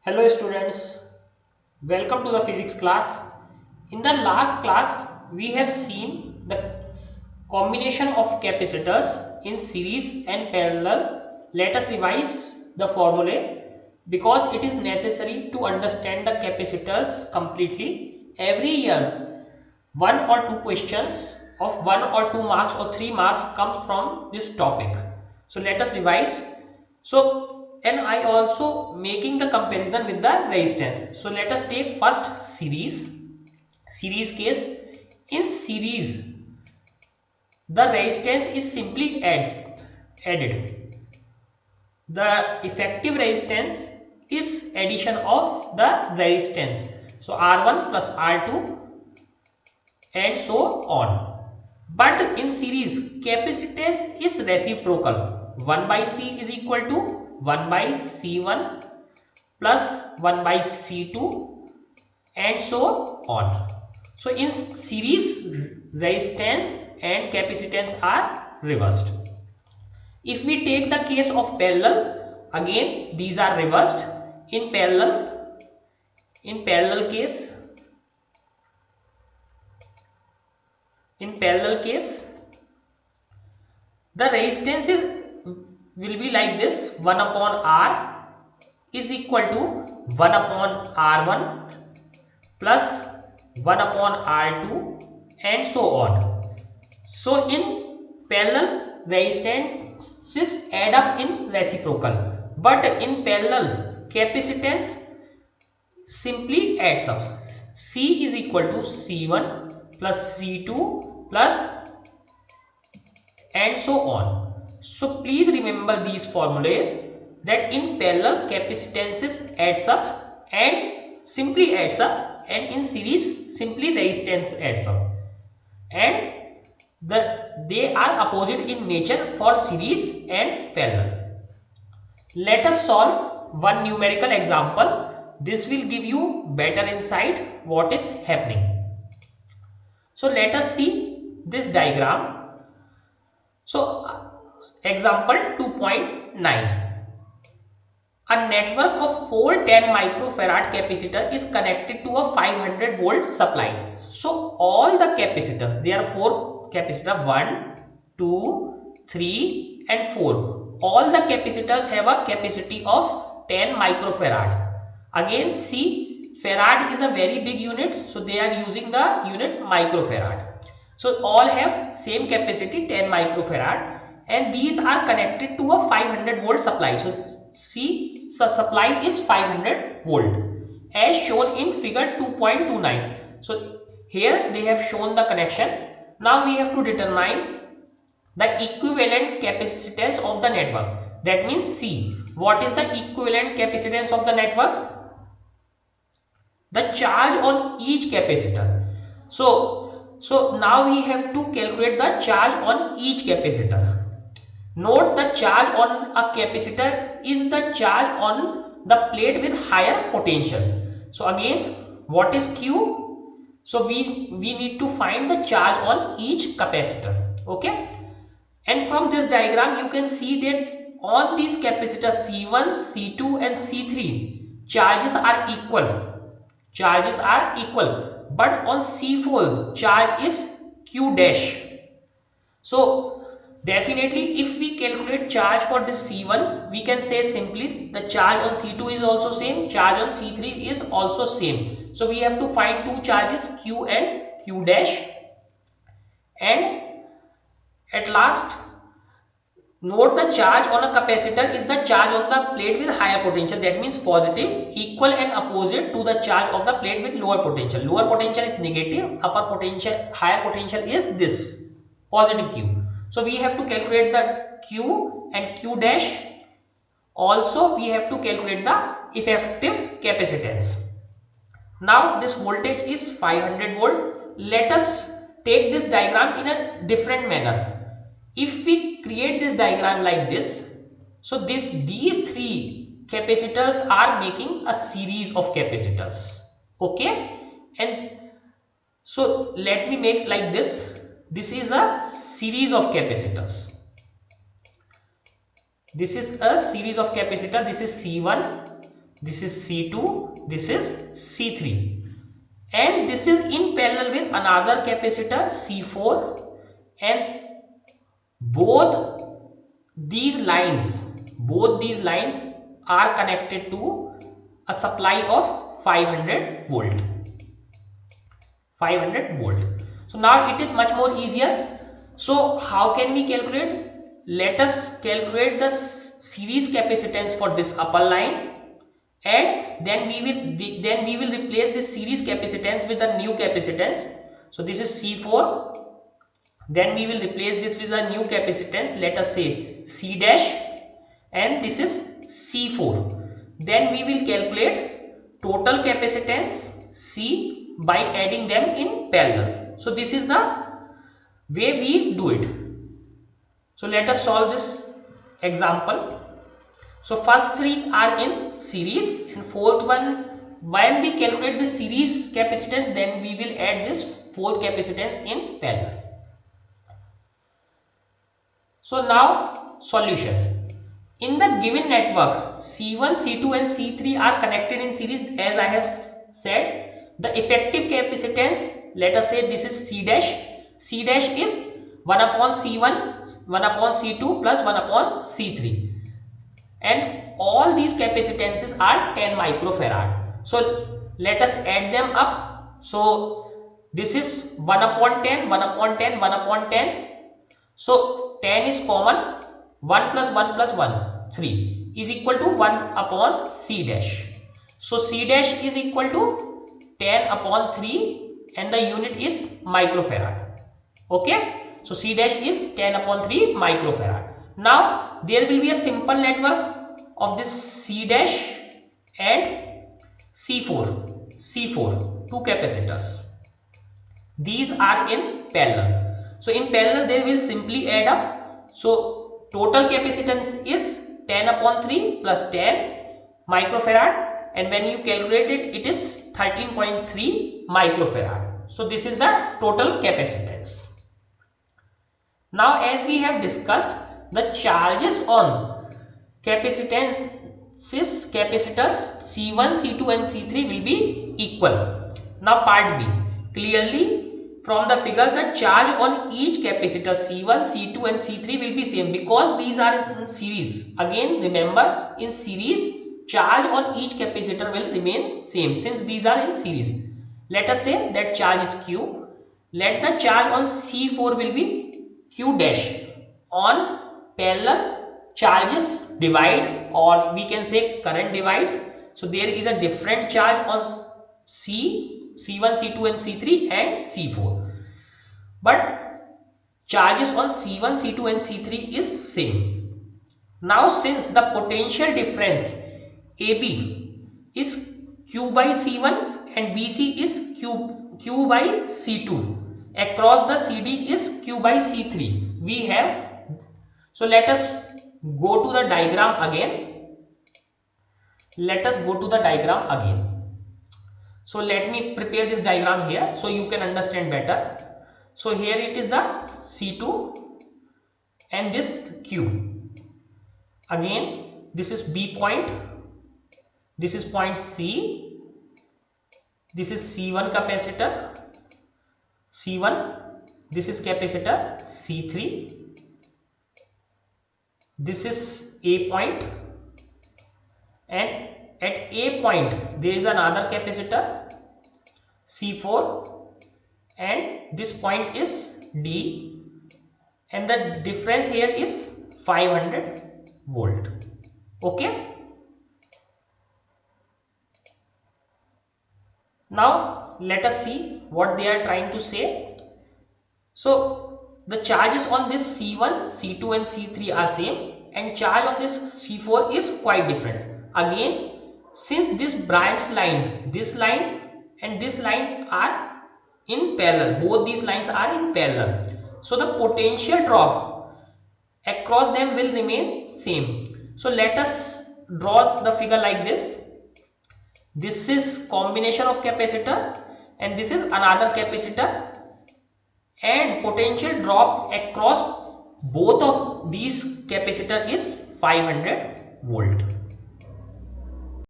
Hello students, welcome to the physics class. In the last class, we have seen the combination of capacitors in series and parallel. Let us revise the formulae because it is necessary to understand the capacitors completely. Every year, one or two questions of 1 or 2 marks or 3 marks comes from this topic. So let us revise. So and I also making the comparison with the resistance. So let us take first series case. In series, the resistance is simply added. The effective resistance is addition of the resistance. So R1 plus R2 and so on. But in series, capacitance is reciprocal. 1 by C is equal to 1 by C1 plus 1 by C2 and so on. So in series, resistance and capacitance are reversed. If we take the case of parallel, again these are reversed. In parallel case, in parallel case, the resistance is will be like this: 1 upon R is equal to 1 upon R1 plus 1 upon R2 and so on. So in parallel, resistances add up in reciprocal, but in parallel, capacitance simply adds up. C is equal to C1 plus C2 plus and so on. So please remember these formulas, that in parallel capacitances adds up and simply adds up, and in series simply resistance adds up, and they are opposite in nature for series and parallel. Let us solve one numerical example. This will give you better insight what is happening. So let us see this diagram. So example 2.9. A network of 4 10 microfarad capacitor is connected to a 500 volt supply. So all the capacitors, there are 4 capacitor, 1, 2, 3 and 4. All the capacitors have a capacity of 10 microfarad. Again see, farad is a very big unit, so they are using the unit microfarad. So all have same capacity 10 microfarad, and these are connected to a 500 volt supply. So see, the supply is 500 volt as shown in figure 2.29. So here they have shown the connection. Now we have to determine the equivalent capacitance of the network. That means C. What is the equivalent capacitance of the network? The charge on each capacitor. So now we have to calculate the charge on each capacitor. Note, the charge on a capacitor is the charge on the plate with higher potential. So again, what is Q? So we need to find the charge on each capacitor. Okay, and from this diagram you can see that on these capacitors C1, C2 and C3, charges are equal, but on C4 charge is Q dash. So definitely if we calculate charge for this C1, we can say simply the charge on C2 is also same, charge on C3 is also same. So we have to find two charges, Q and Q dash. And at last, note, the charge on a capacitor is the charge on the plate with higher potential, that means positive, equal and opposite to the charge of the plate with lower potential. Lower potential is negative, higher potential is this positive Q. So we have to calculate the Q and Q dash. Also we have to calculate the effective capacitance. Now this voltage is 500 volt. Let us take this diagram in a different manner. If we create this diagram like this, so these three capacitors are making a series of capacitors. Okay, and so let me make like this. This is a series of capacitors. This is a series of capacitor. This is C1, this is C2, this is C3, and this is in parallel with another capacitor C4, and both these lines are connected to a supply of 500 volt. So now it is much more easier. So how can we calculate? Let us calculate the series capacitance for this upper line, and then we will replace this series capacitance with the new capacitance. So this is C4, then we will replace this with a new capacitance, let us say C dash, and this is C4. Then we will calculate total capacitance C by adding them in parallel. So this is the way we do it. So let us solve this example. So first three are in series, and fourth one, when we calculate the series capacitance, then we will add this fourth capacitance in parallel. So now solution. In the given network, C1, C2 and C3 are connected in series, as I have said. The effective capacitance, let us say this is C dash. C dash is 1 upon C1, 1 upon C2 plus 1 upon C3. And all these capacitances are 10 microfarad. So let us add them up. So this is 1 upon 10, 1 upon 10, 1 upon 10. So 10 is common, 1 plus 1 plus 1, 3 is equal to 1 upon C dash. So C dash is equal to 10 upon 3 and the unit is microfarad. Okay. So C dash is 10 upon 3 microfarad. Now there will be a simple network of this C dash and C4, two capacitors. These are in parallel. So in parallel they will simply add up. So total capacitance is 10 upon 3 plus 10 microfarad, and when you calculate it, it is 13.3 microfarad. So this is the total capacitance. Now as we have discussed, the charges on capacitors C1, C2 and C3 will be equal. Now part B. Clearly from the figure, the charge on each capacitor C1, C2 and C3 will be same because these are in series. Again remember, in series charge on each capacitor will remain same since these are in series. Let us say that charge is Q. Let the charge on C4 will be Q dash. On parallel charges divide, or we can say current divides. So there is a different charge on C1, C2 and C3 and C4. But charges on C1, C2 and C3 is same. Now since the potential difference AB is Q by C1 and BC is Q by C2, across the CD is Q by C3, we have. So let us go to the diagram again. So let me prepare this diagram here so you can understand better. So here it is the C2 and this Q. Again this is B point, this is point C, this is C1 capacitor C1, this is capacitor C3, this is A point, and at A point there is another capacitor C4, and this point is D, and the difference here is 500 volt. Okay. Now let us see what they are trying to say. So the charges on this C1, C2 and C3 are same, and charge on this C4 is quite different. Again, since this branch line, this line and this line are in parallel, both these lines are in parallel, so the potential drop across them will remain same. So let us draw the figure like this. This is combination of capacitor and this is another capacitor, and potential drop across both of these capacitor is 500 volt.